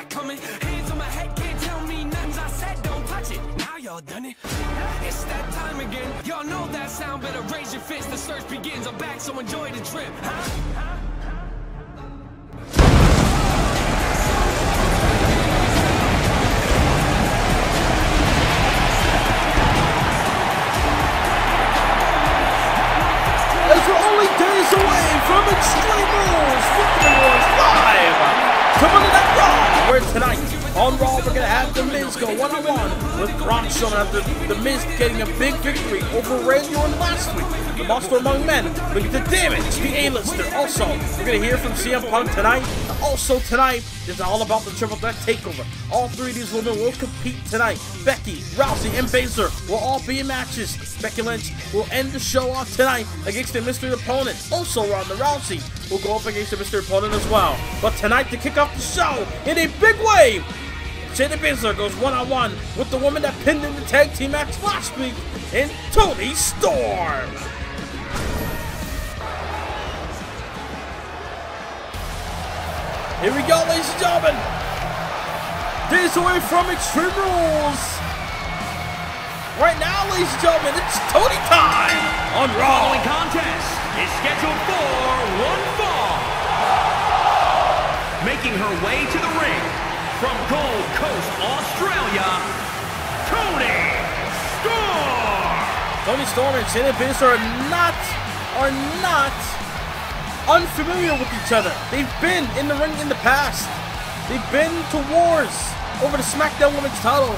that coming. Hands on my head, can't tell me nothing. I said don't touch it. Now y'all done it. It's that time again. Y'all know that sound. Better raise your fist. The search begins. I'm back, so enjoy the trip. Huh? Days away from Extreme Rules Victory Wars live to Monday Night Raw, where tonight on Raw we're gonna have The Miz go one-on-one with Braun Strowman after The Miz getting a big victory over Randy Orton last week. The Monster Among Men looking to damage the A-lister. Also, we're gonna hear from CM Punk tonight. Also tonight is all about the Triple Threat Takeover. All three of these women will compete tonight. Becky, Rousey, and Baszler will all be in matches. Becky Lynch will end the show off tonight against their mystery opponent. Also, Ronda Rousey will go up against their mystery opponent as well. But tonight, to kick off the show in a big way, Shayna Baszler goes one-on-one with the woman that pinned in the tag team match last week in Toni Storm. Here we go, ladies and gentlemen. Days away from Extreme Rules. Right now, ladies and gentlemen, it's Toni time on Raw. The following contest is scheduled for one fall. Making her way to the ring from Gold Coast, Australia, Toni Storm. Toni Storm and Shayna Baszler are not unfamiliar with each other. They've been in the ring in the past. They've been to wars over the SmackDown Women's title,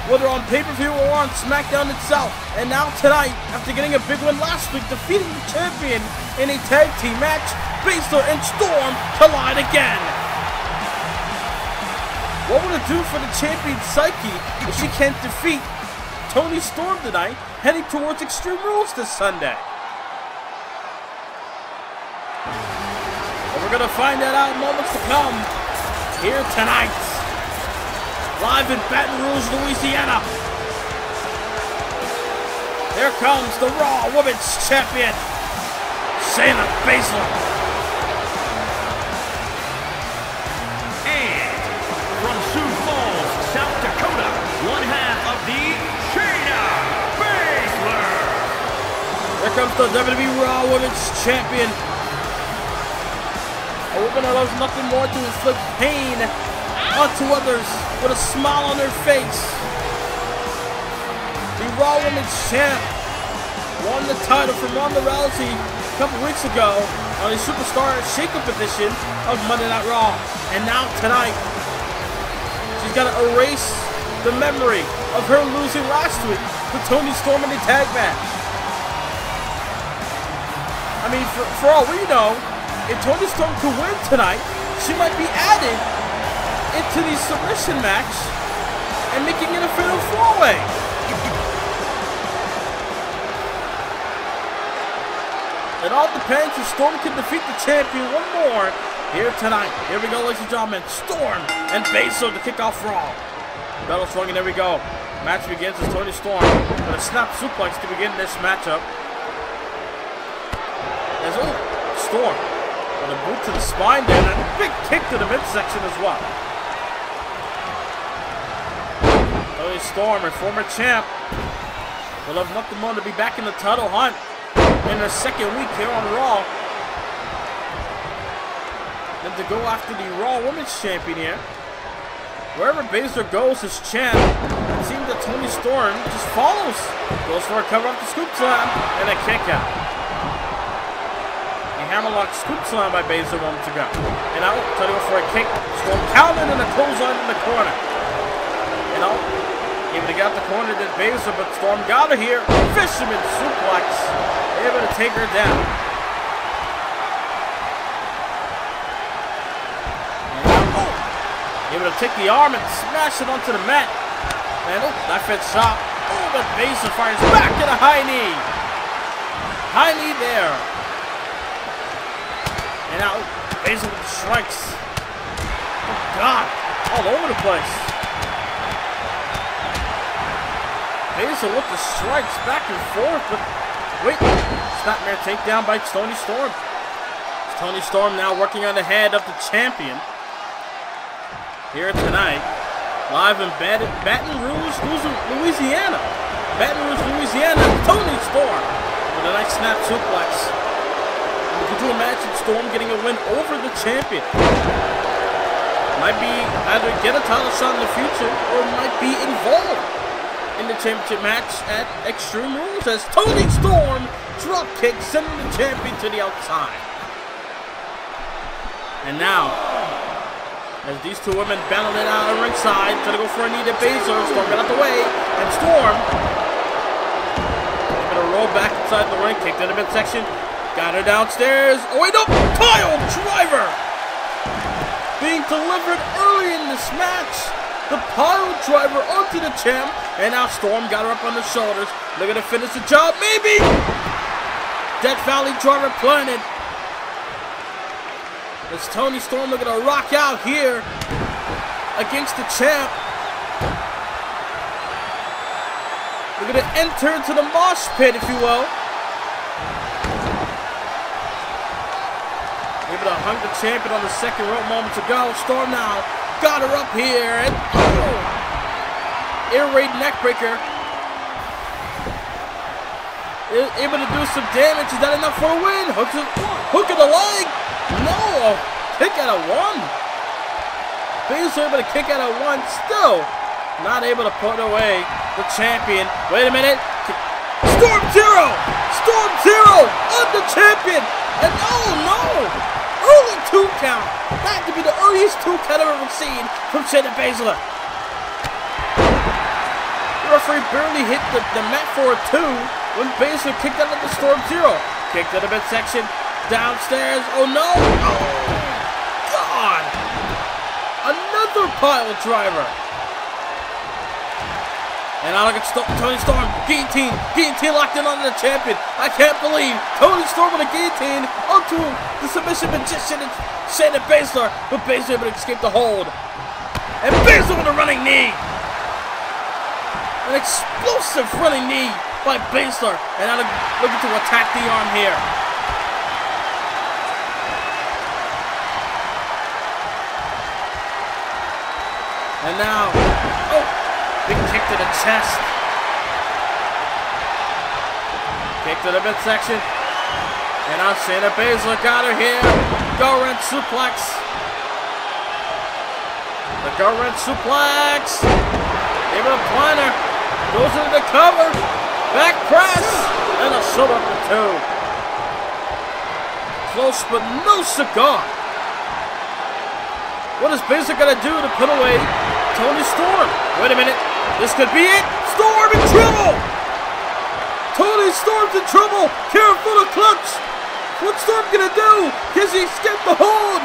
whether on pay-per-view or on SmackDown itself. And now tonight, after getting a big win last week, defeating the champion in a tag team match, Baszler and Storm collide again. What will it do for the champion's psyche if she can't defeat Toni Storm tonight, heading towards Extreme Rules this Sunday? We're gonna find that out in moments to come. Here tonight, live in Baton Rouge, Louisiana. Here comes the Raw Women's Champion, Shayna Baszler. And from Sioux Falls, South Dakota, one half of the Shayna Baszler. Here comes the WWE Raw Women's Champion. A woman that loves nothing more to inflict pain onto others with a smile on her face. The Raw Women's Champ won the title from Ronda Rousey a couple weeks ago on the Superstar Shake-Up edition of Monday Night Raw. And now tonight, she's got to erase the memory of her losing last week to Toni Storm in the tag match. I mean, for all we know, if Toni Storm could win tonight, she might be added into the submission match and making it a fatal four-way. It all depends if Storm can defeat the champion one more here tonight. Here we go, ladies and gentlemen. Storm and Baszler to kick off Raw. Battle swung and there we go. Match begins as Toni Storm with a snap suplex to begin this matchup. There's Storm. With a boot to the spine there, and a big kick to the midsection as well. Toni Storm, her former champ, will have nothing more to be back in the title hunt in her second week here on Raw. Then to go after the Raw Women's Champion here. Wherever Baszler goes as champ, it seems that Toni Storm just follows. Goes for a cover up the scoop slam and a kick out. Hammerlock scoop slam by Baszler moments ago. And now, trying to go for a kick. Storm counted and a clothesline in the corner. You know, able to get out the corner did Baszler, but Storm got her here. Fisherman suplex. Able to take her down. And now, able to take the arm and smash it onto the mat. And knife edge shot. Oh, but Baszler fires back to the high knee. High knee there. And now, Baszler with the strikes. Oh, God. All over the place. Baszler with the strikes back and forth. But, wait. Snapmare takedown by Toni Storm. It's Toni Storm now working on the head of the champion. here tonight, live in Baton Rouge, Louisiana. Baton Rouge, Louisiana. Tony Storm with a nice snap suplex. And could you imagine Storm getting a win over the champion? Might be either get a title shot in the future or might be involved in the championship match at Extreme Rules as Tony Storm drop kick sending the champion to the outside. And now, as these two women battle it out on ringside, trying to go for a knee to Balor, Storm got out the way, and Storm gonna roll back inside the ring, kicked in the midsection, got her downstairs. Oh wait, no! Pile driver! Being delivered early in this match. The pile driver onto the champ, and now Storm got her up on the shoulders. Looking to finish the job, maybe! Death Valley driver planted. It's Tony Storm looking to rock out here against the champ. We're going to enter into the mosh pit, if you will. Able to hung the champion on the second rope moments ago. Storm now got her up here. And air raid neckbreaker. Able to do some damage. Is that enough for a win? Hook of the leg. No, kick out of one. Balor able to kick out of one. Still not able to put away the champion. Wait a minute. Storm Zero. Storm Zero on the champion. And oh no. Early 2 count. That had to be the earliest 2 count I've ever seen from Shayna Baszler. The referee barely hit the mat for a 2 when Baszler kicked out of the Storm Zero. Kicked to the midsection. Downstairs. Oh no! Oh God! Another pile driver. And now look at Tony Storm. Guillotine locked in on the champion. I can't believe Tony Storm with a guillotine onto the submission magician and Shayna Baszler, but Baszler able to escape the hold. And Baszler with a running knee. An explosive running knee by Baszler. And now looking to attack the arm here. And now, oh, big kick to the chest. Kick to the midsection. And now Shayna Baszler got her here. Go-Wrench suplex. The Go-Wrench suplex. Able to plant her. Goes into the cover. Back press. And a shoulder up the 2. Close but no cigar. What is Baszler gonna do to put away Tony Storm? Wait a minute. This could be it. Storm in trouble. Tony Storm's in trouble. Careful of clutch. What's Storm gonna do? Can she escape the hold?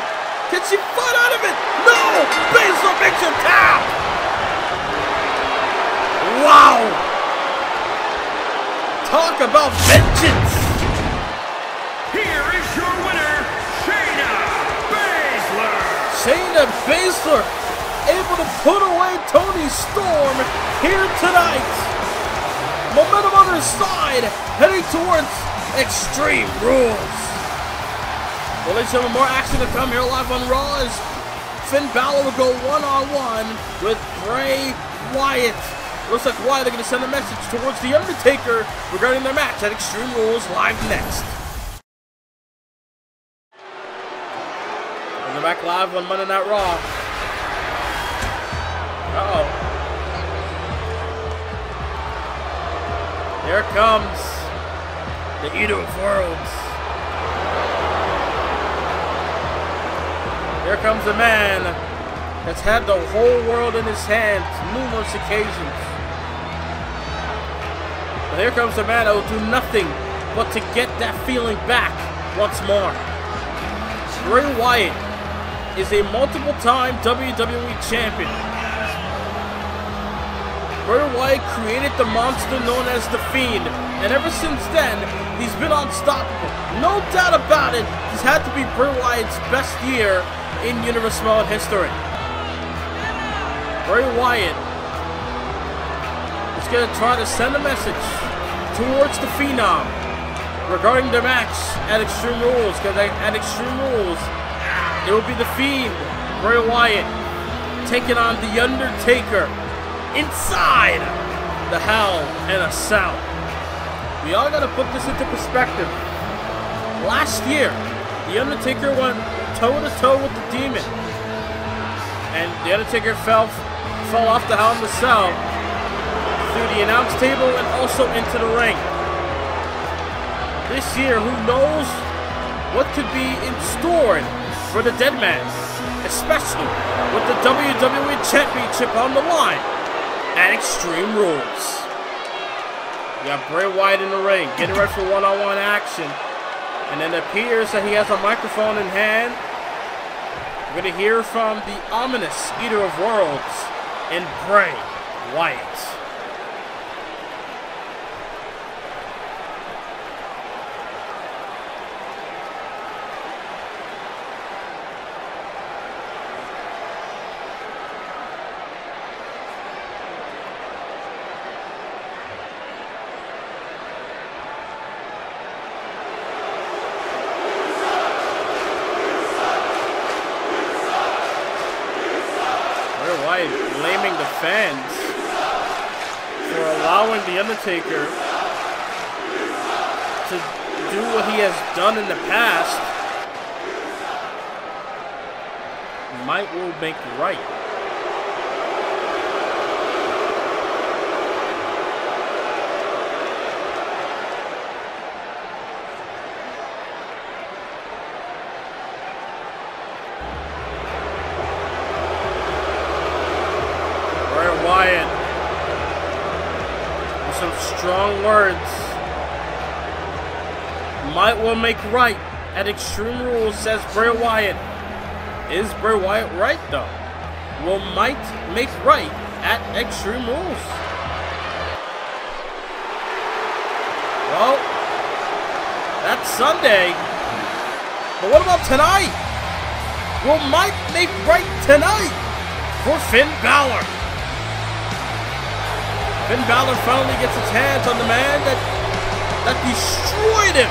Can she fight out of it? No. Baszler makes a tap. Wow. Talk about vengeance. Here is your winner, Shayna Baszler. Shayna Baszler able to put away Tony Storm here tonight. Momentum on her side, heading towards Extreme Rules. Well, ladies and gentlemen, more action to come here live on Raw as Finn Balor will go one-on-one with Bray Wyatt. Looks like Wyatt are going to send a message towards The Undertaker regarding their match at Extreme Rules live next. And they're back live on Monday Night Raw. Uh-oh. Here comes the Eater of Worlds. Here comes a man that's had the whole world in his hands numerous occasions. But here comes a man that will do nothing but to get that feeling back once more. Bray Wyatt is a multiple-time WWE champion. Bray Wyatt created the monster known as The Fiend, and ever since then, he's been unstoppable. No doubt about it, this had to be Bray Wyatt's best year in Universal history. Bray Wyatt is going to try to send a message towards the Phenom regarding their match at Extreme Rules, because at Extreme Rules, it will be The Fiend, Bray Wyatt, taking on The Undertaker inside the Hell in a Cell. We all gotta put this into perspective. Last year, The Undertaker went toe-to-toe with the Demon. And The Undertaker fell off the Hell in a Cell through the announce table and also into the ring. This year, who knows what could be in store for the Dead Man, especially with the WWE Championship on the line at Extreme Rules. We got Bray Wyatt in the ring, getting ready for one-on-one action. And then it appears that he has a microphone in hand. We're going to hear from the ominous Eater of Worlds in Bray Wyatt. Blaming the fans for allowing The Undertaker to do what he has done in the past. Might will make right. Wyatt with some strong words. Might will make right at Extreme Rules, says Bray Wyatt. Is Bray Wyatt right though? Will might make right at Extreme Rules? Well, that's Sunday. But what about tonight? Will might make right tonight for Finn Balor? Finn Balor finally gets his hands on the man that destroyed him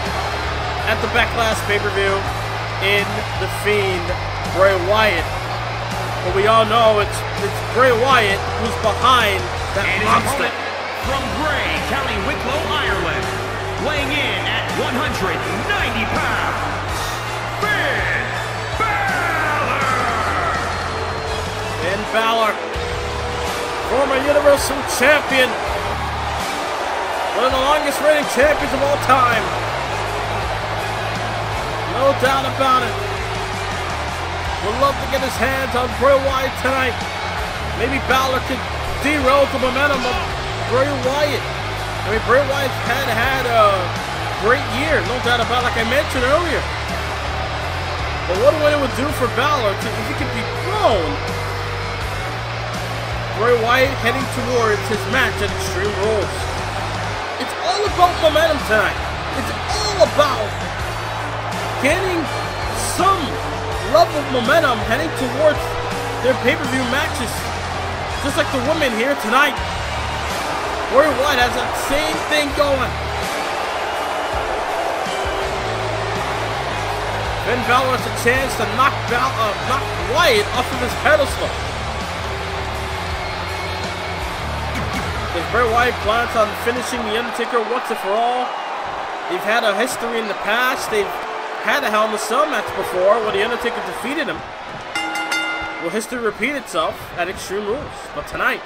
at the Backlash pay-per-view in The Fiend, Bray Wyatt. But we all know it's Bray Wyatt who's behind that monster. From Bray, County Wicklow, Ireland, weighing in at 190 pounds, Finn Balor! Finn Balor, former Universal Champion, one of the longest reigning champions of all time. No doubt about it. Would love to get his hands on Bray Wyatt tonight. Maybe Balor could derail the momentum of Bray Wyatt. I mean, Bray Wyatt had a great year, no doubt about it, like I mentioned earlier. But what it would do for Balor if he could be thrown Bray Wyatt heading towards his match at Extreme Rules. It's all about momentum tonight. It's all about getting some level of momentum heading towards their pay-per-view matches. Just like the women here tonight. Bray Wyatt has that same thing going. Finn Balor has a chance to knock Wyatt off of his pedestal. Bray Wyatt plans on finishing The Undertaker once and for all. They've had a history in the past. They've had a Hell in a Cell match before where The Undertaker defeated him. Will history repeat itself at Extreme Rules? But tonight,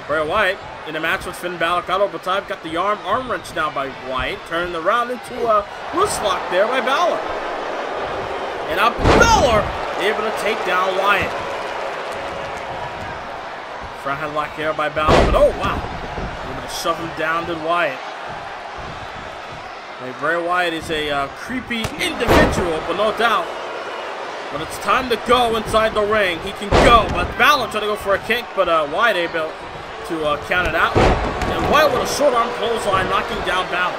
Bray Wyatt in a match with Finn Balor got over time, got the arm wrench down by Wyatt, turning around into a wrist lock there by Balor. And now Balor able to take down Wyatt. Front headlock here by Balor, but oh wow. Able to shove him down to Wyatt. I mean, Bray Wyatt is a creepy individual, but no doubt. When it's time to go inside the ring, he can go. But Balor trying to go for a kick, but Wyatt able to count it out. And Wyatt with a short arm clothesline, knocking down Balor.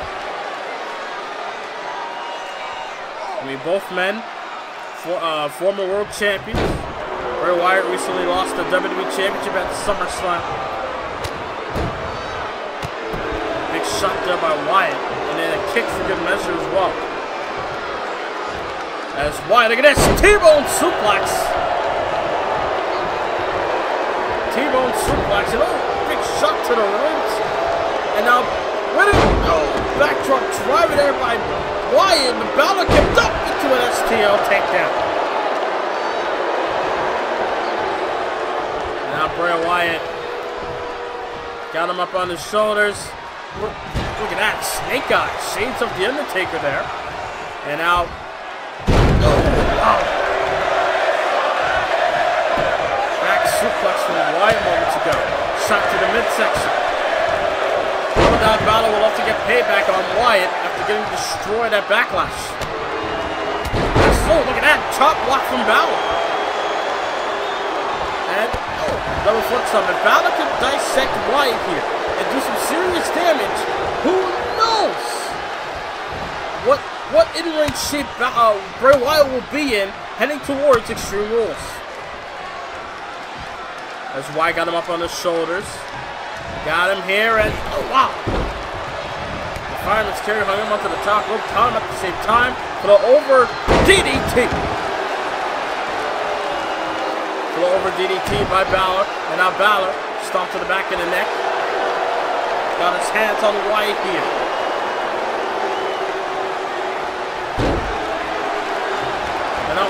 I mean, both men, former world champions. Bray Wyatt recently lost the WWE Championship at SummerSlam. Big shot there by Wyatt. And then a kick for good measure as well. As Wyatt, look at this, T-bone suplex. T-bone suplex. And big shot to the ribs. And now, backdrop driver there by Wyatt. And Balor kept up into an STL takedown. And now Bray Wyatt got him up on his shoulders. Look at that, snake eyes, shades of the Undertaker there. And now, back suplex from Wyatt moments ago. Shot to the midsection. Now Balor will have to get payback on Wyatt after getting destroyed at Backlash. Look at that, chop block from Balor. And double foot stomp. If Balor could dissect Wyatt here and do some serious damage, who knows what in-ring shape Bray Wyatt will be in heading towards Extreme Rules. As Wyatt got him up on his shoulders. Got him here and wow! The fireman's carry hung him onto the top rope, caught him at the same time for the over DDT. For the over DDT by Balor, and now Balor stomped to the back of the neck. Got his hands on Wyatt here. And now,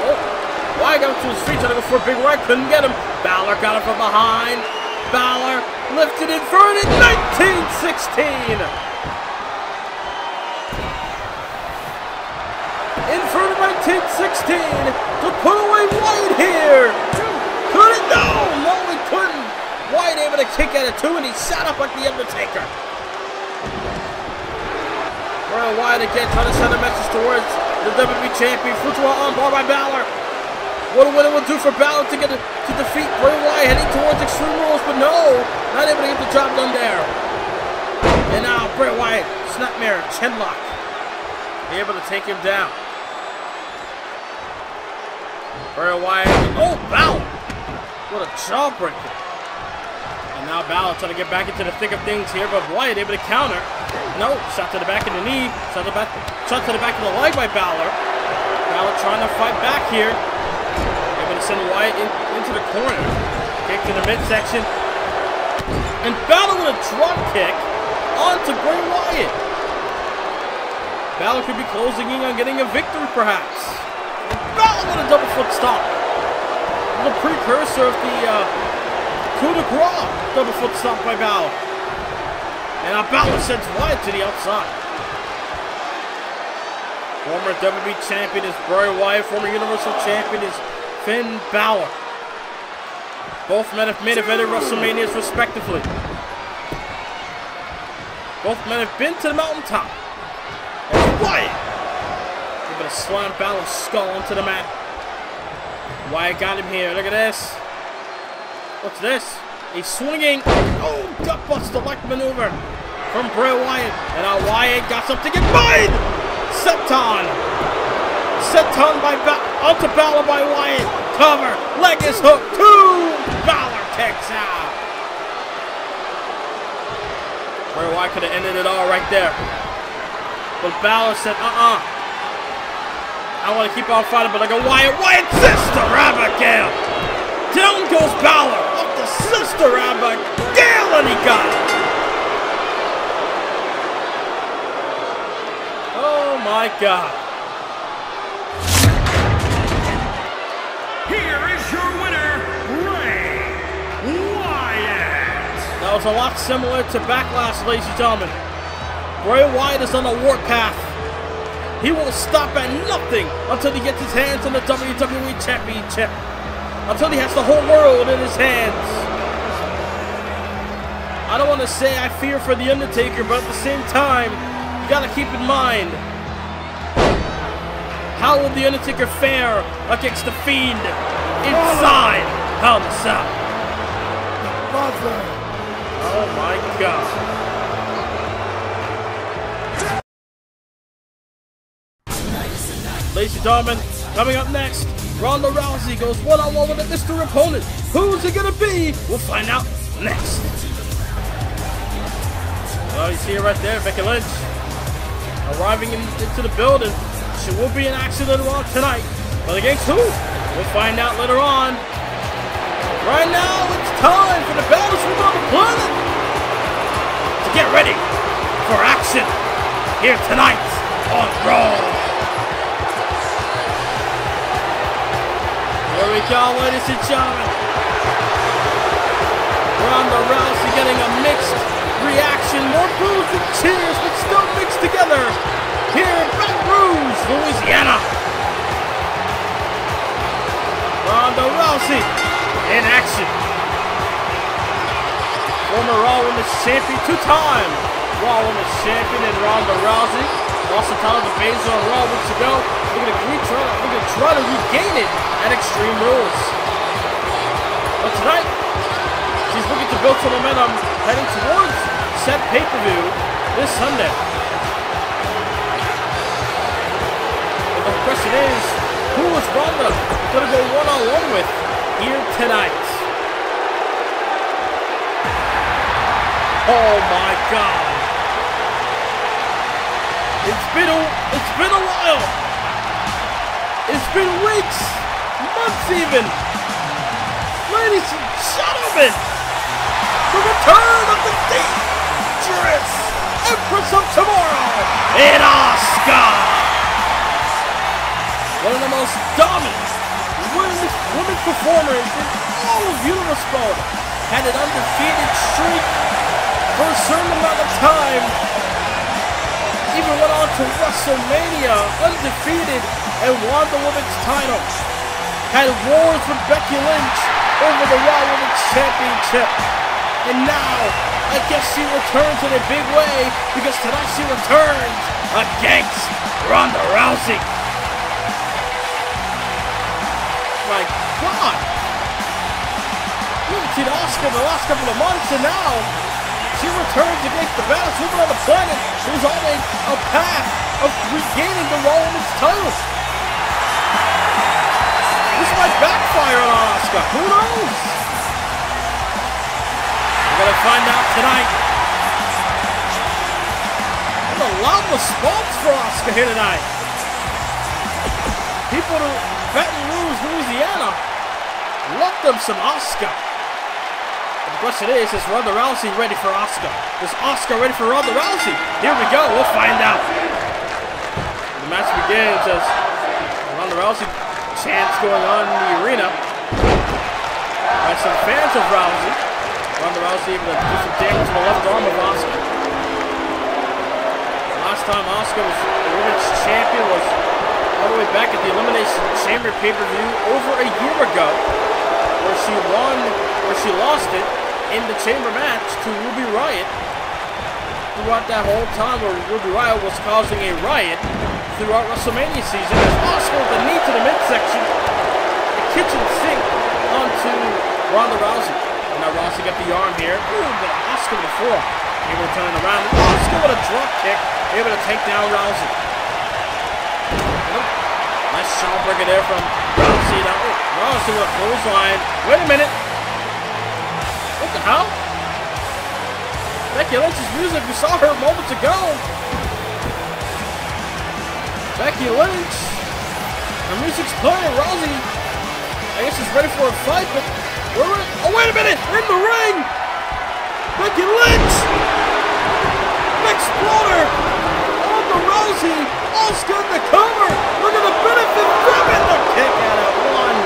Wyatt got him to his feet, trying to go for a big right, couldn't get him. Balor got him from behind. Balor lifted inverted 1916. Inverted 1916 to put away Wyatt here. Could it? No, he couldn't. Wyatt able to kick at it too, and he sat up like the Undertaker. Bray Wyatt again trying to send a message towards the WWE Champion. Fujiwara armbar by Balor. What a winner will do for Balor to get to defeat Bray Wyatt heading towards Extreme Rules, but no, not able to get the job done there. And now Bray Wyatt, snapmare, chinlock, able to take him down. Bray Wyatt, Balor, what a jawbreaker. And now Balor trying to get back into the thick of things here, but Wyatt able to counter. No, shot to the back of the knee, shot to the back of the leg by Balor. Balor trying to fight back here. Able to send Wyatt into the corner. Kick to the midsection. And Balor with a drop kick onto Bray Wyatt. Balor could be closing in on getting a victory perhaps. And Balor with a double foot stomp. The precursor of the coup de grace double foot stomp by Balor. And now Balor sends Wyatt to the outside. Former WWE Champion is Bray Wyatt. Former Universal Champion is Finn Balor. Both men have main evented WrestleManias respectively. Both men have been to the mountaintop. And Wyatt able to slam Balor's skull onto the mat. Wyatt got him here. Look at this. What's this? A swinging, gutbuster-like maneuver from Bray Wyatt. And now Wyatt got something in mind. Senton onto Balor by Wyatt. Cover, leg is hooked. Balor kicks out. Bray Wyatt could have ended it all right there. But Balor said, I want to keep on fighting, but I go Wyatt, Sister Abigail. Down goes Balor, up to Sister Abigail, and he got it. Oh my God. Here is your winner, Bray Wyatt. That was a lot similar to Backlash, ladies and gentlemen. Bray Wyatt is on a warpath. He will stop at nothing until he gets his hands on the WWE Championship. Until he has the whole world in his hands. I don't want to say I fear for The Undertaker, but at the same time, you gotta keep in mind, how will The Undertaker fare against the Fiend inside Hell in a Cell? Oh my God. Ladies and gentlemen, coming up next, Ronda Rousey goes one-on-one with a mystery opponent. Who's it gonna be? We'll find out next. Well, you see it right there, Becky Lynch arriving into the building. She will be in action later on tonight. But against who? We'll find out later on. Right now, it's time for the baddest woman on the planet to get ready for action here tonight on Raw. Here we go, ladies and gentlemen. Ronda Rousey getting a mixed reaction, more boos than cheers, but still mixed together here in Baton Rouge, Louisiana. Ronda Rousey in action. Former Raw Women's Champion, two-time Raw Women's Champion in Ronda Rousey. Lost the title to Balor on Raw weeks ago. We're gonna try to regain it at Extreme Rules. But tonight, she's looking to build some momentum heading towards said pay-per-view this Sunday. But the question is, who is Ronda going to go one-on-one with here tonight? Oh my God! It's been a while. It's been weeks, months even. Ladies and gentlemen, the return of the dangerous Empress of Tomorrow in Asuka. One of the most dominant women performers in all of Universe Mode. Had an undefeated streak for a certain amount of time. Even went on to WrestleMania undefeated and won the women's title. Had wars with Becky Lynch over the Raw Women's Championship. And now, I guess she returns in a big way because tonight she returns against Ronda Rousey. My God! We haven't seen Asuka in the last couple of months, and now she returns against the baddest woman on the planet who's on a path of regaining the Raw Women's title. This might backfire on Asuka. Who knows? We're going to find out tonight. What a loud response for Asuka here tonight. People in Baton Rouge, Louisiana, love them some Asuka. The question is Ronda Rousey ready for Asuka? Is Asuka ready for Ronda Rousey? Here we go, we'll find out. The match begins as Ronda Rousey chants going on in the arena by some fans of Rousey. Ronda Rousey able to do some damage to the left arm of Asuka. Last time Asuka was the women's champion was all the way back at the Elimination Chamber pay-per-view over a year ago, where she lost it in the chamber match to Ruby Riott. Throughout that whole time where Ruby Riott was causing a riot throughout WrestleMania season, as Asuka with the knee to the midsection, the kitchen sink onto Ronda Rousey. And now Rousey got the arm here. Ooh, but Asuka with the floor. Able to turn around. Asuka with a drop kick, able to take down Rousey. Nice shawbreaker there from Rousey. Now, Rousey with a clothesline. Wait a minute. What the hell? Becky Lynch's music, we saw her moments ago. Becky Lynch. Her music's playing. Rousey, I guess she's ready for a fight, but oh, wait a minute! In the ring! Becky Lynch! Exploder! On the Rousey! Asuka in the cover! Look at the benefit from it! The kick out at one!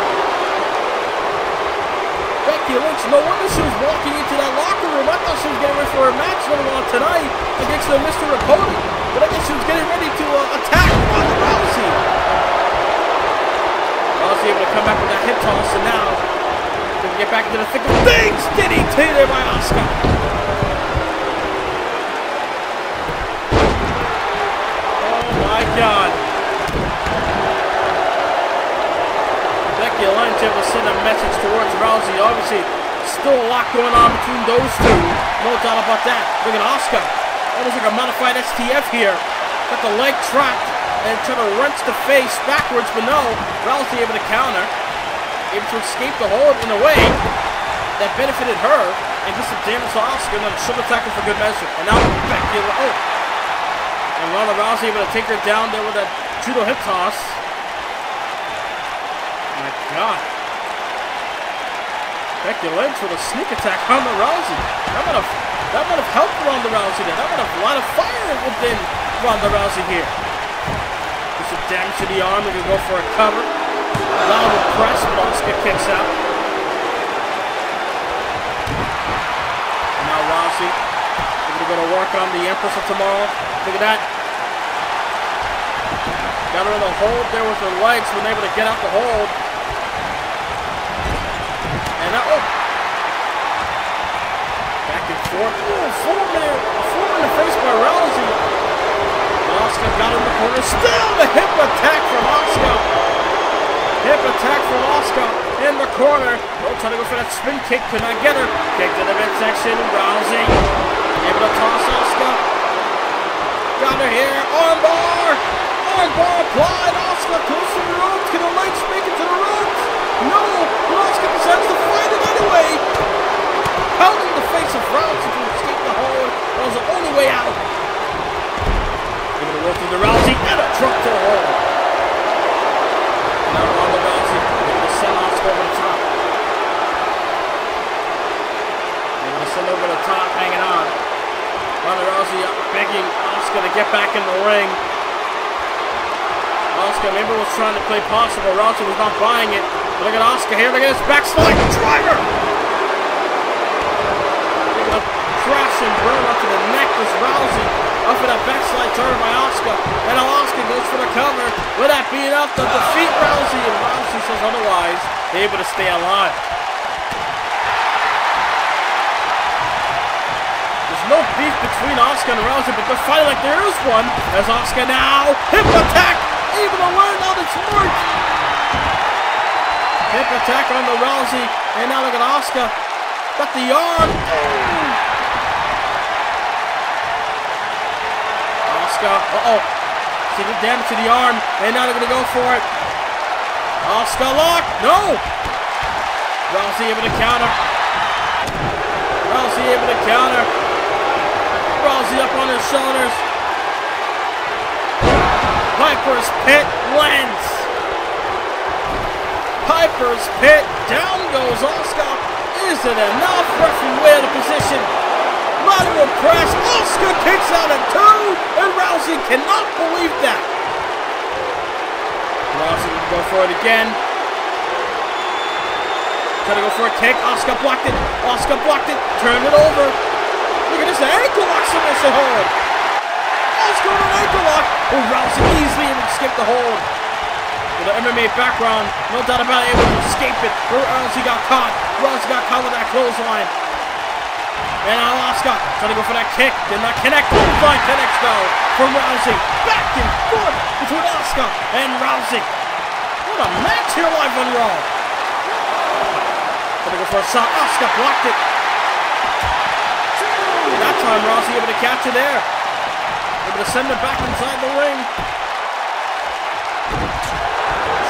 Becky Lynch, no wonder she was walking into that locker room. I thought she was getting ready for a match later on tonight against the Mr. Raponi. But I guess she was getting ready to attack Ronda Rousey. Rousey able to come back with that hip toss, and now gonna get back into the thick of things. DDT there by Asuka. Oh my God. Becky Lynch able to send a message towards Rousey. Obviously, still a lot going on between those two. No doubt about that. Look at Asuka. Almost like a modified STF here. Got the leg trapped and trying to wrench the face backwards, but no. Rousey able to counter. Able to escape the hold in a way that benefited her and did some damage to Asuka, and then shoulder tackle for good measure. And now Becky, and Ronda Rousey able to take her down there with that judo hip toss. Oh my God. Becky Lynch with a sneak attack on the Rousey. That might have helped Ronda Rousey there. That might have light a fire within Ronda Rousey here. Do some damage to the arm. They're going to go for a cover. Loud press, but Asuka kicks out. And now Rousey. They're going to work on the Empress of Tomorrow. Look at that. Got her in the hold there with her legs. Been able to get out the hold. And now, back and forth. Four in the face by Rousey. Asuka got in the corner. Still the hip attack from Asuka. Hip attack from Asuka in the corner. Trying to go for that spin kick. Could not get her. Kick to the midsection. Rousey able to toss Asuka. Got her here. Armbar. Armbar applied. Asuka goes to the ropes. Can the legs make it to the ropes? No. Asuka decides to fight it anyway. Pounding the face of Rousey to escape the hold. That was the only way out. They're going to roll through the Rousey and a drop to the hold. Now Ronda Rousey. They're going to send Asuka over the top. They're going to send over the top, hanging on. Ronda Rousey begging Asuka to get back in the ring. Asuka maybe was trying to play possible. Rousey was not buying it. But look at Asuka here. Look at this backslide driver. They're going to crash and burn up to the neck with Rousey. Up for that backslide driver by Asuka. And now Asuka goes for the cover. With that being up to defeat Rousey. And Rousey says otherwise. They're able to stay alive. There's no beef between Asuka and Rousey, but they're fighting like there is one. As Asuka now hip attack. Able to learn out its mark. Hip attack on the Rousey. And now look at Asuka. Got the arm. Asuka. See the damage to the arm. And now they're going to go for it. Asuka lock. No. Rousey able to counter. Rousey able to counter. Rousey up on his shoulders. Piper's Pit lands. Piper's Pit. Down goes Asuka. Is it enough? Referee way out of position. Lateral press. Asuka kicks out at 2. And Rousey cannot believe that. Rousey will go for it again. Trying to go for a kick. Asuka blocked it. Asuka blocked it. Turned it over. Look at this ankle lock submission hold. Asuka with an ankle lock. Oh, Rousey easily able to escape the hold. With the MMA background, no doubt about it, able to escape it. Rousey got caught. Rousey got caught with that clothesline. And now Asuka trying to go for that kick. Did not connect. Clothesline connects though from Rousey. Back and forth between Asuka and Rousey. What a match here live on Raw. Trying to go for a shot. Asuka blocked it. That time Rousey able to catch it there. Able to send it back inside the ring.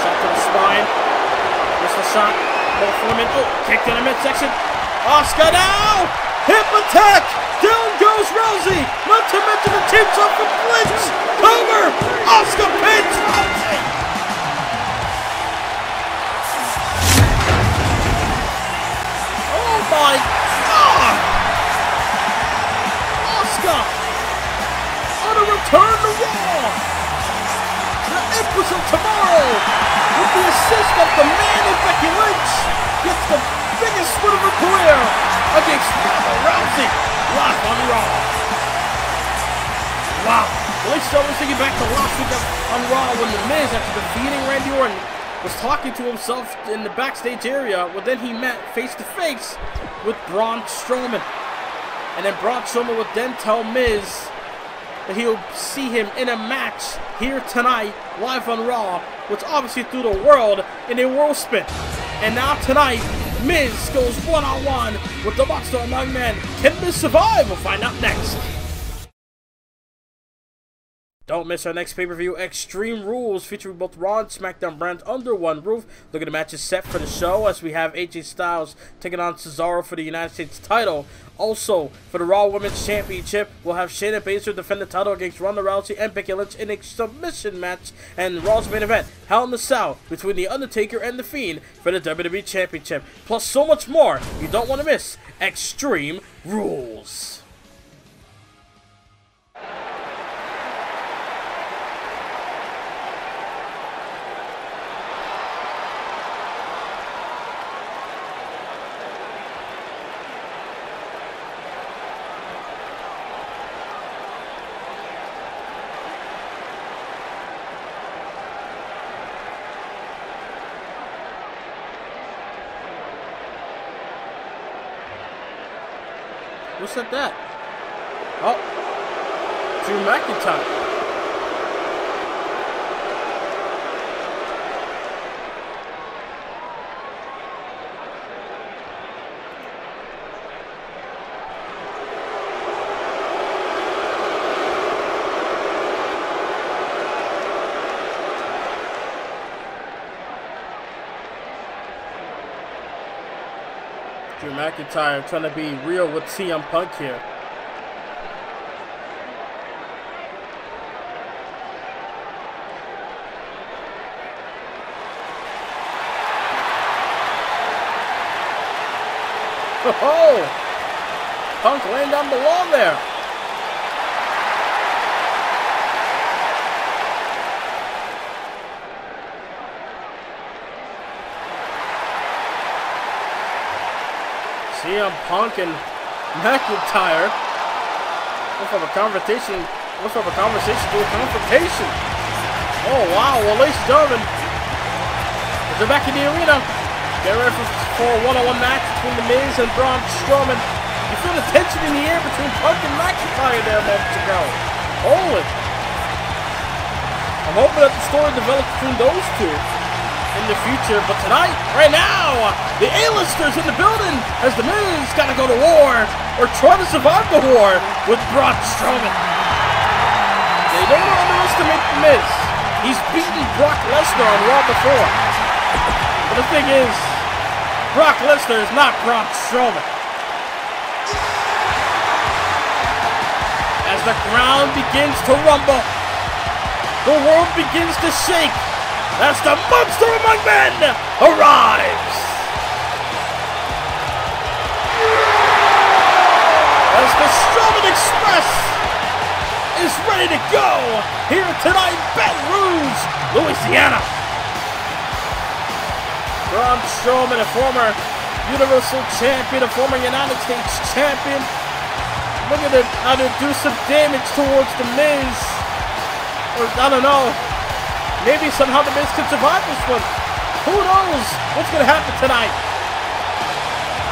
Shot to the spine. Missed the shot. Both women. Oh, kick to the midsection. Asuka now! Hip attack! Down goes Rousey! Not to mention the team's up for Blitz! Cover! Asuka pins Rousey! Oh my God! Asuka! On a return to Raw! The Empress of Tomorrow! With the assist of the man in Becky Lynch! Gets the biggest win of her career against Ronda Rousey live on Raw. Wow. Well, I was thinking back to last week on Raw when The Miz, after defeating Randy Orton, was talking to himself in the backstage area. Well, then he met face-to-face with Braun Strowman. And then Braun Strowman would then tell Miz that he'll see him in a match here tonight, live on Raw, which obviously threw the world in a whirlspin. And now tonight, Miz goes one-on-one with the Monster Among Men. Can Miz survive? We'll find out next. Don't miss our next pay-per-view, Extreme Rules, featuring both Raw and SmackDown brands under one roof. Look at the matches set for the show, as we have AJ Styles taking on Cesaro for the United States title. Also, for the Raw Women's Championship, we'll have Shayna Baszler defend the title against Ronda Rousey and Becky Lynch in a submission match. And Raw's main event, Hell in a Cell, between The Undertaker and The Fiend for the WWE Championship. Plus so much more you don't want to miss. Extreme Rules. Who said that? Oh, Drew McIntyre. Drew McIntyre trying to be real with CM Punk here. Oh! Punk laying down the law there. CM Punk and McIntyre went from a conversation to a confrontation. Oh wow, well ladies and gentlemen, they're back in the arena. Get ready for a one-on-one match between The Miz and Braun Strowman. You feel the tension in the air between Punk and McIntyre there moments ago. Holy. I'm hoping that the story develops between those two in the future, but tonight, right now, the A-listers in the building as The Miz gotta go to war, or try to survive the war with Braun Strowman. They don't underestimate The Miz. He's beaten Brock Lesnar on Raw before. But the thing is, Brock Lesnar is not Braun Strowman. As the ground begins to rumble, the world begins to shake, as the monster among men arrives. As the Strowman Express is ready to go here tonight in Baton Rouge, Louisiana. Braun Strowman, a former Universal Champion, a former United States Champion, looking at how to do some damage towards The Miz. Or, I don't know, maybe somehow The Miz could survive this one. Who knows what's going to happen tonight?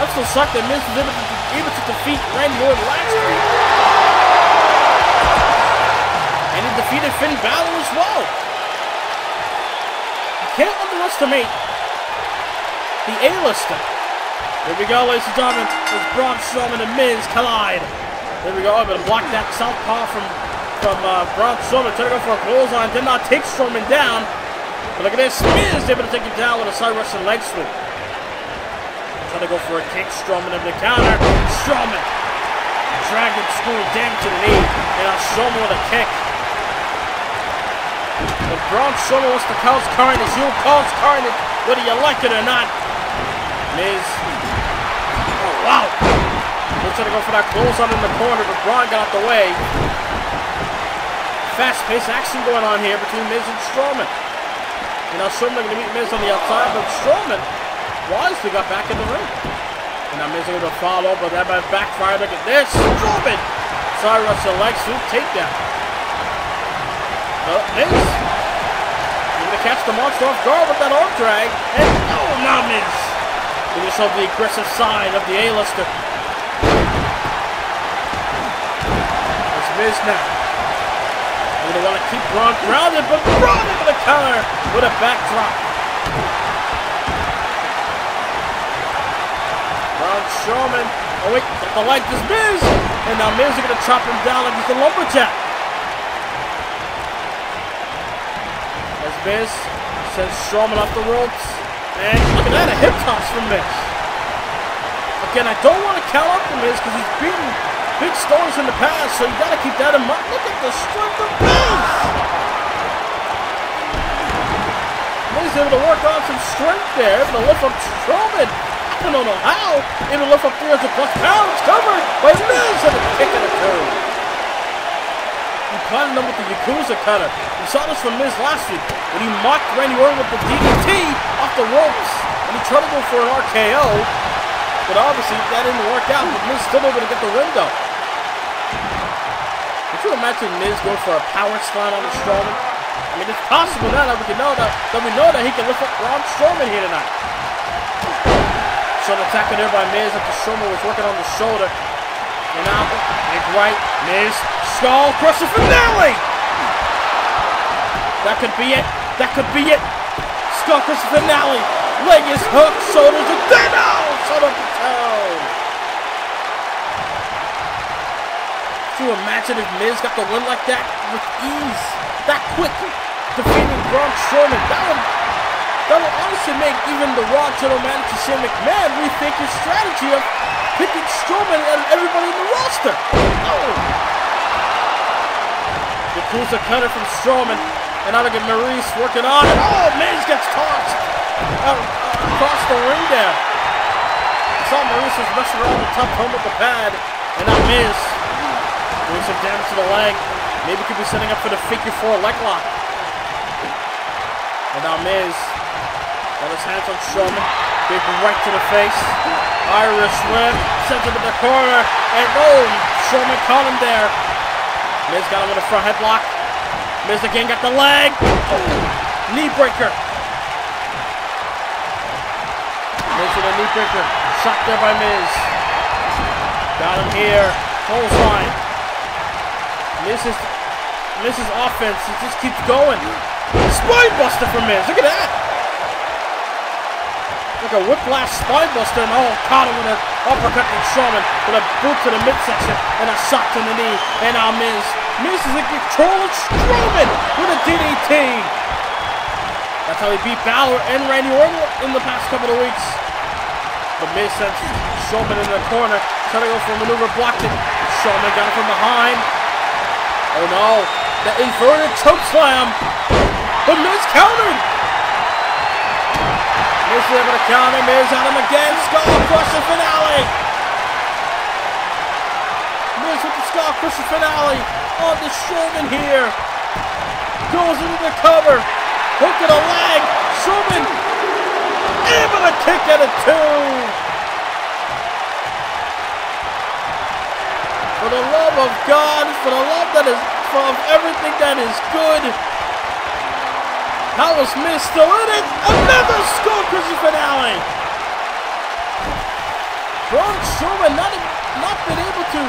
I'm so shocked that Miz was able to defeat Randy Orton last week. And he defeated Finn Balor as well. You can't underestimate the A-lister. Here we go, ladies and gentlemen. As Braun Strowman and Miz collide. There we go. I'm going to block that southpaw from Braun Strowman. Trying to go for a clothesline. Did not take Strowman down. But look at this. Miz able to take him down with a side Russian leg sweep. Trying to go for a kick. Strowman in the counter. Strowman. Dragon School down to the knee. And now Strowman with a kick. But Braun Strowman wants to cause carnage. He'll cause carnage whether you like it or not. Miz. Oh, wow. Miz trying to go for that clothesline in the corner, but Braun got out the way. Fast-paced action going on here between Miz and Strowman. And now Strowman going to meet Miz on the outside, but Strowman wisely got back in the ring. And now Miz able to follow, but that might backfire. Look at this. Strowman! Side Russian leg sweep takedown. Miz. Going to catch the monster off guard with that arm drag. And oh, now Miz. Give yourself the aggressive side of the A-lister. There's Miz now. You're going to want to keep Braun grounded, but Braun into the counter with a backdrop. Braun Strowman. Oh wait, the light is Miz. And now Miz is going to chop him down like he's a lumberjack. Miz sends Strowman off the ropes. And look at that, a hip toss from Miz. Again, I don't want to count up the Miz because he's beaten big stars in the past, so you got to keep that in mind. Look at the strength of Miz. Miz able to work on some strength there, able to lift up Strowman. I don't know how. Able to lift up 300 plus pounds, covered by Miz and a kick and a two. He planted him with the Yakuza cutter. We saw this from Miz last week when he mocked Randy Orton with the DDT off the ropes, and he tried to go for an RKO, but obviously that didn't work out. But Miz still able to get the win though. Could you imagine Miz going for a power slam on the Strowman? I mean, it's possible now that we know that he can lift up Braun Strowman here tonight. So the attack there by Miz after Strowman was working on the shoulder. And now, big right, Miz, skull crusher finale! That could be it. That could be it. Skull crusher finale. Leg is hooked, shoulders are dead out. Shoulder to toe. Could you imagine if Miz got the win like that with ease? That quick, defeating Braun Strowman. That would honestly make even the Raw General Manager Shane McMahon rethink his strategy of picking Strowman and everybody in the roster. Oh! The Yakuza cutter from Strowman, and now look at Maurice working on it. Oh, Miz gets tossed across the ring there. I saw Maurice was messing around the top home with the pad, and now Miz doing some damage to the leg. Maybe could be setting up for the figure 4 leg lock. And now Miz on his hands on Strowman. Big right to the face. Irish whip. Sends him in the corner. And oh, Strowman caught him there. Miz got him with a front headlock. Miz again got the leg. Oh, knee breaker. Miz with a knee breaker. Shot there by Miz. Got him here. Clothesline. Miz's offense, it just keeps going. Spine buster from Miz, look at that. Like a whiplash spine buster, and caught him with an uppercut from Strowman with a boot to the midsection and a shot to the knee. And now Miz is in control of Strowman with a DDT. That's how he beat Balor and Randy Orton in the past couple of weeks. But Miz sends Strowman in the corner, trying to go for a maneuver, blocked it. Strowman got it from behind. Oh no, the inverted choke slam. But Miz countered. Miz is able to counter. Miz on him again. Skull crusher finale. Miz with the skull crusher finale on the Strowman here. Goes into the cover. Hook to the leg. Strowman able to kick at a 2. For the love of God, for the love that is from everything that is good. How is Miz still in it? Another skull crusher finale. Braun Strowman not been able to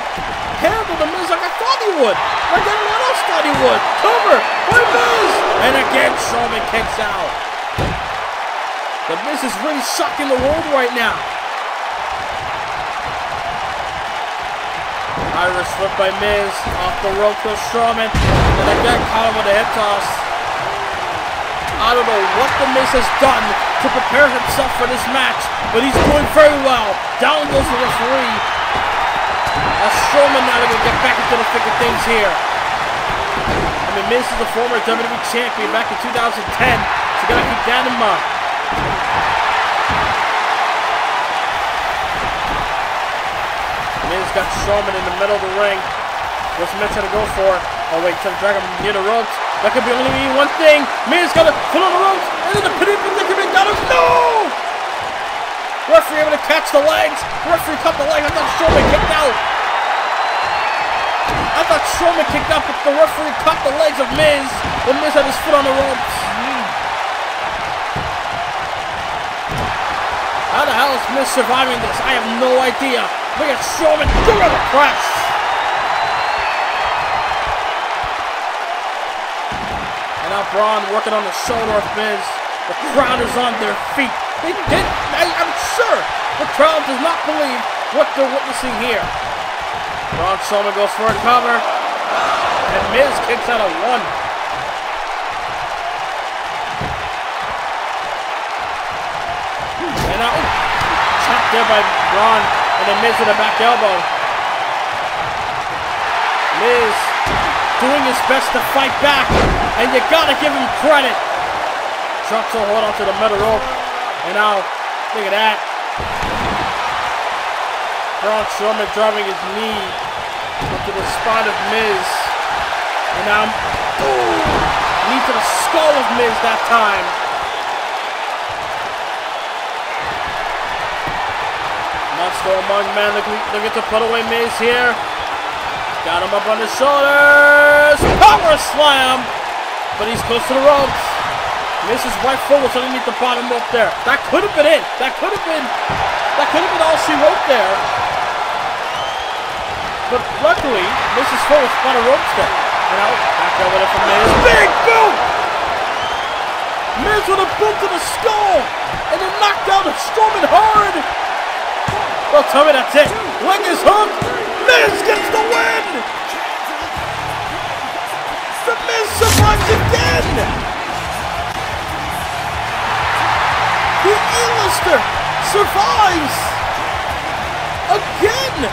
handle the Miz like I thought he would. Like everyone else thought he would. Cover by Miz. And again, Strowman kicks out. The Miz is really shocking the world right now. Irish whip by Miz, off the rope to Strowman, and again caught him with a hip toss. I don't know what the Miz has done to prepare himself for this match, but he's doing very well. Down goes the referee. As Strowman now going to get back into the thick of things here. I mean, Miz is a former WWE champion back in 2010, so you got to keep that in mind. Miz got Strowman in the middle of the ring. What's Miz trying to go for? Oh wait, trying to drag him near the ropes. That could be only mean one thing. Miz got to pull on the ropes, and then the pin predicament got him. No! Referee able to catch the legs. Referee cut the leg. I thought Strowman kicked out. But the referee cut the legs of Miz. When Miz had his foot on the ropes. How the hell is Miz surviving this? I have no idea. Look at Strowman doing the press. And now Braun working on the shoulder of Miz. The crowd is on their feet. I'm sure the crowd does not believe what they're witnessing here. Braun Strowman goes for a cover. And Miz kicks out a 1. there by Braun, and then Miz with a back elbow. Miz doing his best to fight back, and you gotta give him credit. Trucks will hold onto the metal rope, and now, look at that. Braun Strowman driving his knee into the spine of Miz, and now, knee to the skull of Miz that time. Not so among men, looking to put away Miz here. Got him up on the shoulders. Power slam. But he's close to the ropes. Miz's right foot was underneath the bottom rope there. That could have been it. That could have been all she wrote there. But luckily, Miz's foot was by the ropes there. And now, back there with it from Miz. Big boot! Miz with a boot to the skull. And then knocked down the Strowman hard. Well, tell me that's it. Leg is hooked. Miz gets the win! The Miz survives again! The A-lister survives! Again!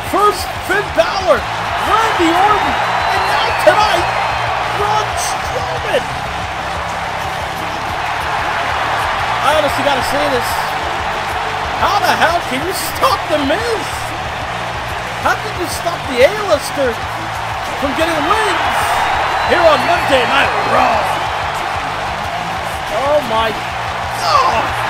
First, Finn Balor, Randy Orton, and now tonight, Braun Strowman! I honestly gotta say this. How the hell can you stop the Miz? How did you stop the A-lister from getting wins here on Monday Night Raw? Oh my God!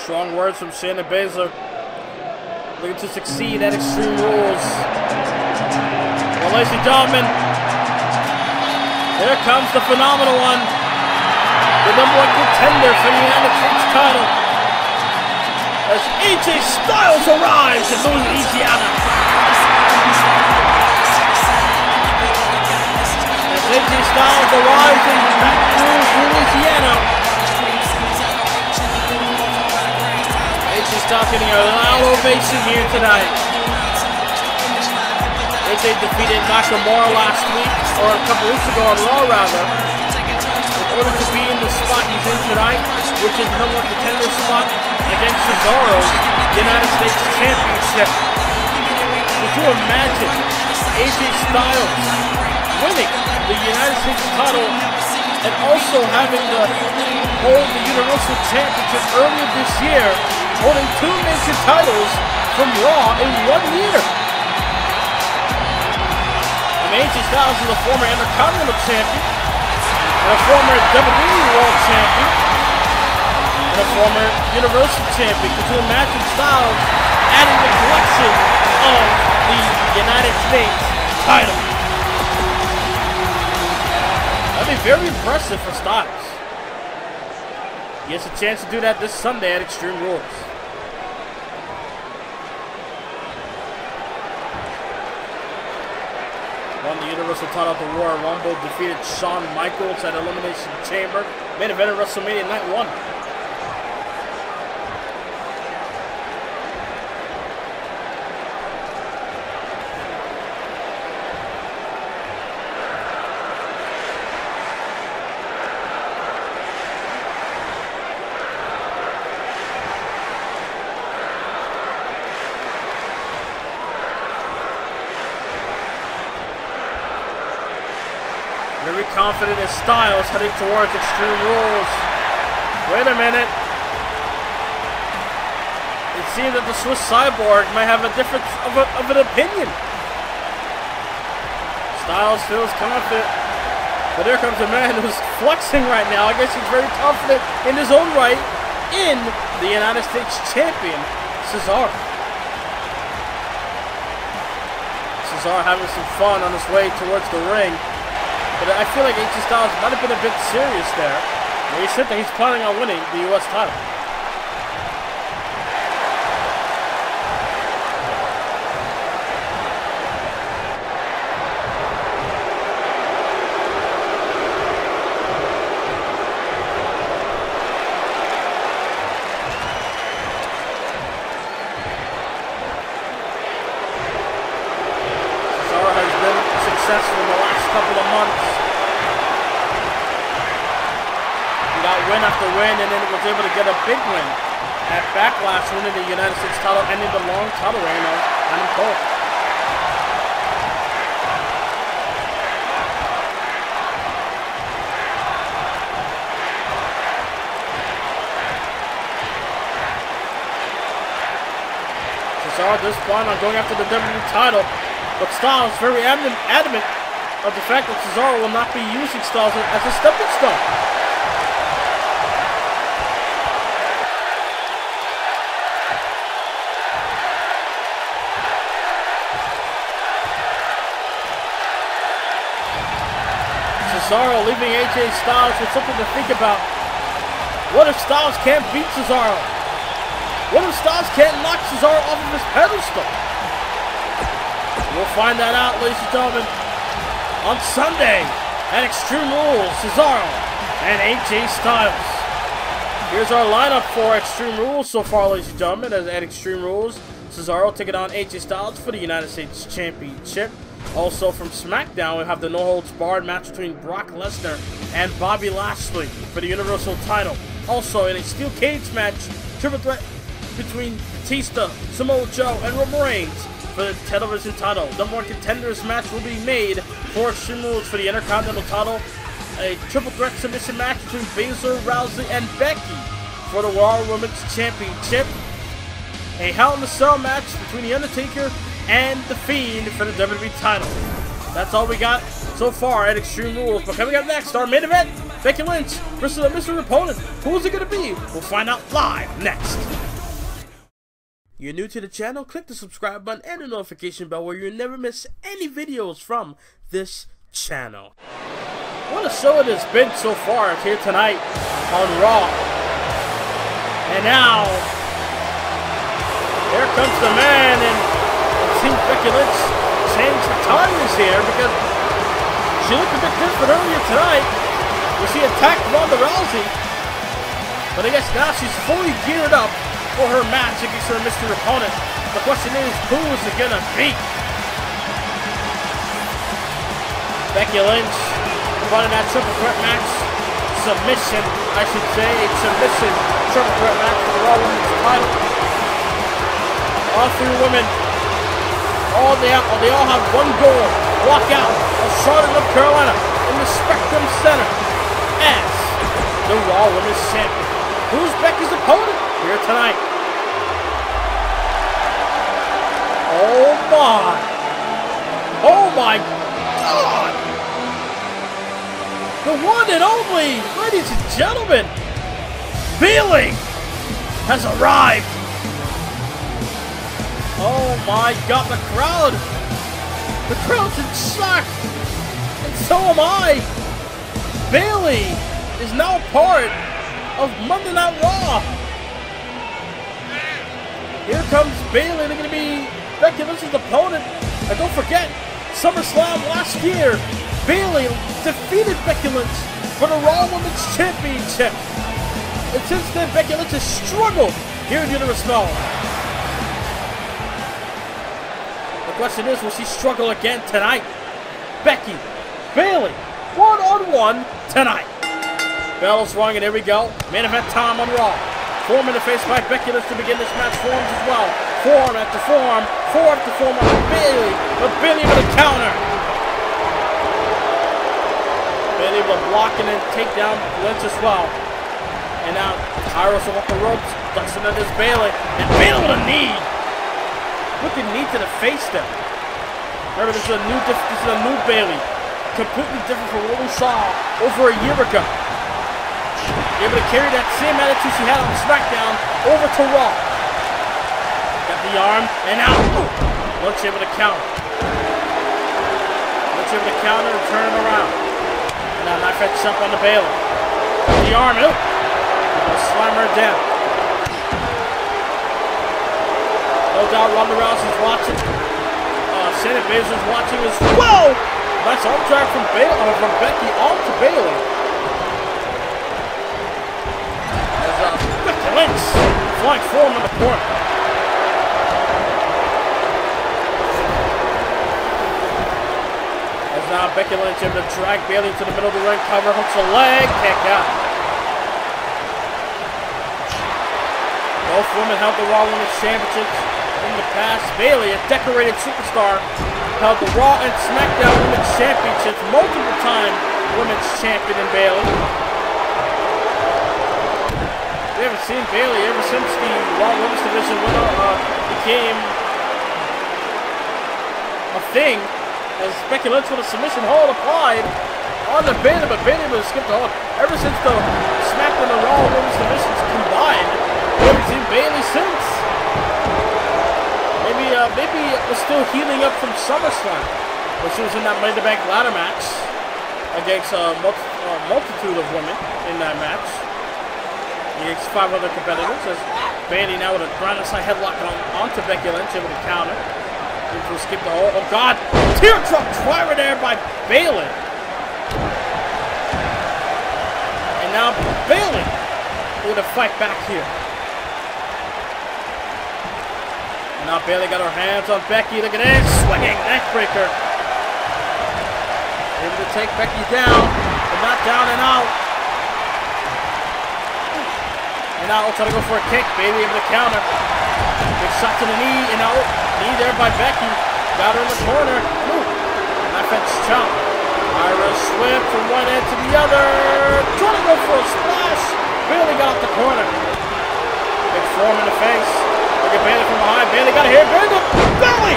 Strong words from Shayna Baszler. Looking to succeed at Extreme Rules. Well, ladies and gentlemen, here comes the phenomenal one. The #1 contender for the United States title. As AJ Styles arrives in Louisiana. As AJ Styles arrives in Baton Rouge, Louisiana. AJ Styles getting a loud ovation here tonight. AJ defeated Nakamura last week, or a couple weeks ago on Raw rather, in order to be in the spot he's in tonight, which is the #1 contender spot against Cesaro's United States Championship. Could you imagine AJ Styles winning the United States title and also having to hold the Universal Championship earlier this year, holding 2 major titles from Raw in 1 year? AJ Styles is a former Intercontinental Champion, and a former WWE World Champion, and a former Universal Champion. Could you imagine Styles adding the collection of the United States title? That'd be very impressive for Styles. He has a chance to do that this Sunday at Extreme Rules. Won the Universal title at the Royal Rumble, defeated Shawn Michaels at Elimination Chamber, main event at WrestleMania Night 1. Very confident in Styles heading towards Extreme Rules. Wait a minute. It seems that the Swiss Cyborg might have a difference of an opinion. Styles feels confident. But there comes a man who's flexing right now. I guess he's very confident in his own right in the United States Champion, Cesaro. Cesaro having some fun on his way towards the ring. But I feel like AJ Styles might have been a bit serious there. Where he said that he's planning on winning the U.S. title. win after win, and then was able to get a big win at Backlash, winning the United States title, ending the long title reign of Adam Cole. Cesaro at this point on going after the WWE title, but Styles very adamant of the fact that Cesaro will not be using Styles as a stepping stone. Cesaro leaving AJ Styles with something to think about. What if Styles can't beat Cesaro? What if Styles can't knock Cesaro off of his pedestal? We'll find that out, ladies and gentlemen, on Sunday at Extreme Rules, Cesaro and AJ Styles. Here's our lineup for Extreme Rules so far, ladies and gentlemen. At Extreme Rules, Cesaro taking on AJ Styles for the United States Championship. Also from SmackDown, we have the no-holds-barred match between Brock Lesnar and Bobby Lashley for the Universal title. Also in a steel cage match, triple threat between Batista, Samoa Joe, and Roman Reigns for the television title. Number one contenders match will be made for Extreme Rules for the Intercontinental title. A triple threat submission match between Baszler, Rousey, and Becky for the Raw Women's Championship. A Hell in a Cell match between The Undertaker and The Fiend for the WWE title. That's all we got so far at Extreme Rules. But coming up next, our main event, Becky Lynch versus a mystery opponent. Who is it going to be? We'll find out live next. You're new to the channel? Click the subscribe button and the notification bell where you'll never miss any videos from this channel. What a show it has been so far here tonight on Raw. And now, here comes the man, and it seems Becky Lynch changed the tires here because she looked a bit different earlier tonight when she attacked Ronda Rousey. But I guess now she's fully geared up for her match against her mystery opponent. The question is, who is it gonna be? Becky Lynch running that triple threat match, submission, I should say, a submission triple threat match for the Raw Women's title. All three women, they all have one goal: walk out of Charlotte, North Carolina, in the Spectrum Center as the Raw Women's Champion. Who's Becky's opponent here tonight? Oh my God! The one and only, ladies and gentlemen, Bayley has arrived. Oh my God, the crowd's in shock, and so am I. Bayley is now part of Monday Night Raw. Here comes Bayley. They're going to be Becky Lynch's opponent. And don't forget, SummerSlam last year, Bayley defeated Becky Lynch for the Raw Women's Championship. And since then, Becky Lynch has struggled here in Universe Snow. The question is, will she struggle again tonight? Becky, Bayley, one-on-one tonight. Bell's rung, and here we go. Main event time on Raw. Forearm in the face by Becky Lynch to begin this match. Forearms as well. Forearm after forearm. Forearm after forearm on Bayley. But Bayley with a counter. Bayley able to block and then take down Lynch as well. And now Iris off the ropes. Ducks into this Bayley. And Bayley with a knee. Look at knee to the face there. Remember, this is a new Bayley. Completely different from what we saw over a year ago. Able to carry that same attitude she had on SmackDown over to Raw. Got the arm, and now Lynch able to counter. Lynch able to counter and turn it around. And now knife edge jump on the Bayley. Got the arm, able to slam her down. No doubt Ronda Rousey's watching. Shayna Baszler's watching as well. Nice arm drag from Becky onto Bayley. Becky Lynch flying forward in the corner. As now Becky Lynch able to drag Bayley into the middle of the ring, cover, hooks a leg, kick out. Both women held the Raw Women's Championships in the past. Bayley, a decorated superstar, held the Raw and SmackDown Women's Championships, multiple time Women's Champion in Bayley. We haven't seen Bayley ever since the Raw Women's Division winner became a thing, as Becky Lynch with a submission hold applied on the Bayley, but Bayley was skipped the hold. Ever since the SmackDown and Raw Women's Divisions combined, we haven't seen Bayley since. Maybe it was still healing up from SummerSlam, when she was in that Money in the Bank ladder match against a multitude of women in that match. Against 5 other competitors, as Bayley now with a ground side headlock onto Becky Lynch, able to counter. Into a skip the hole. Oh God! Teardrop driver there by Bayley. And now Bayley with a fight back here. And now Bayley got her hands on Becky. Look at this, swinging neckbreaker. Able to take Becky down, but not down and out. And now trying to go for a kick. Bayley able to counter. Big shot to the knee, and now knee there by Becky. Got her in the corner. Ooh. Knife edge chop. Irish whip from one end to the other. Trying to go for a splash. Bayley got off the corner. Big form in the face. Look at Bayley from behind. Bayley got a hair. Bayley!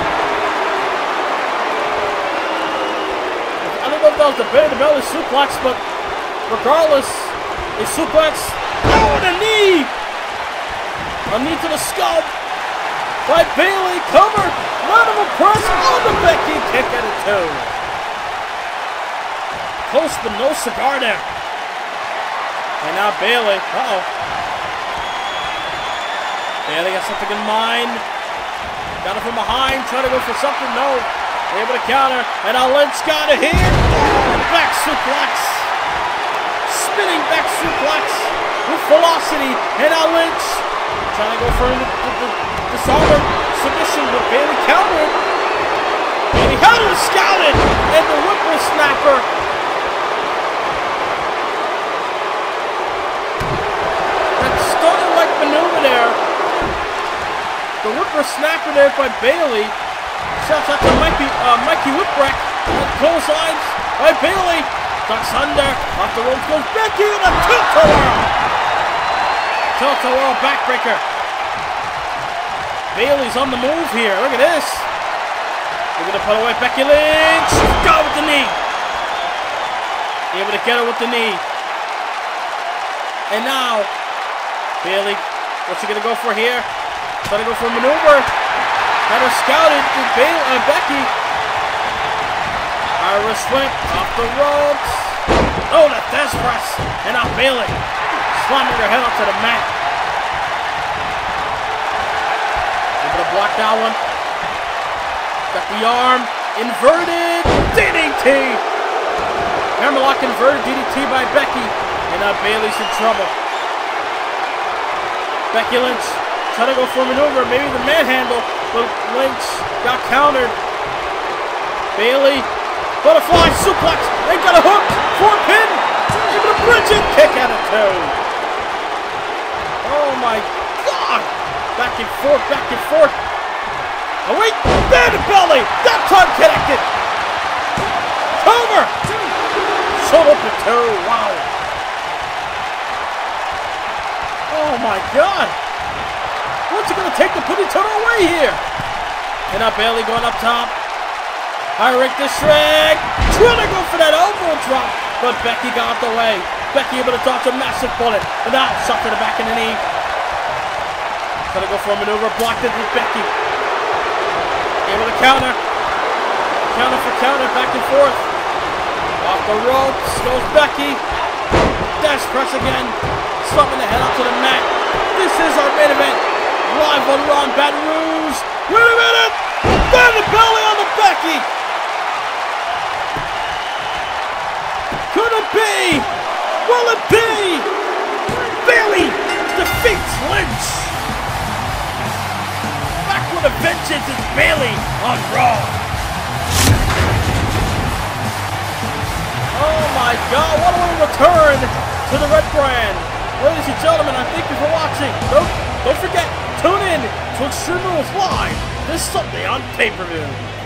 I don't know if that was the belly suplex, but regardless, a suplex. Oh, and a knee! A knee to the scalp by Bayley, covered. None of a press on the Becky, kick at it too. Close but no cigar there. And now Bayley, Bayley got something in mind. Got it from behind, trying to go for something, no. Able to counter, and now Lynch got it here. Oh, back suplex. Spinning back suplex with velocity, and now Lynch trying to go for the disarmer submission, but Bayley countered. Bayley had him scouted, and the whipper snapper. That starter-like maneuver there. The whipper snapper there by Bayley. Shouts out to Mikey Whipwreck. Clotheslines by Bayley. Ducks under. Off the ropes goes Becky with a tilt-a-whirl. Tilt-a-whirl backbreaker. Bayley's on the move here. Look at this. They're going to put away Becky Lynch. Got with the knee. Able to get her with the knee. And now, Bayley, what's she going to go for here? Trying to go for a maneuver. Had her scouted to Becky. Irish whip off the ropes. Oh, the death press. And now Bayley slamming her head onto the mat. Able to block that one. Got the arm. Inverted DDT. Hammerlock inverted DDT by Becky. And now Bayley's in trouble. Becky Lynch trying to go for a maneuver. Maybe the manhandle. But Lynch got countered. Bayley. Butterfly suplex. They got a hook for a pin. Able to bridge it. Kick out of two. Oh my God. Back and forth. Back and forth. Oh wait. Bad belly. That time connected. Cover. Showed up at two. Wow. Oh my God. What's it going to take to put each other away here? And now Bayley going up top. High Rick the Shrek. Trying to go for that elbow drop. But Becky got out the way. Becky able to dodge a massive bullet. And now shot to the back of the knee. Trying to go for a maneuver. Blocked it with Becky. Able to counter. Counter for counter. Back and forth. Off the ropes. Goes Becky. Dash press again. Slumping the head onto the mat. This is our main event. Live on Raw in Baton Rouge. Wait a minute. Bend the belly on the Becky. Could it be? Will it be? Bayley defeats Lynch. Back with a vengeance is Bayley on Raw. Oh my God, what a return to the red brand. Ladies and gentlemen, I thank you for watching. Don't forget, tune in to Extreme Rules Live this Sunday on pay-per-view.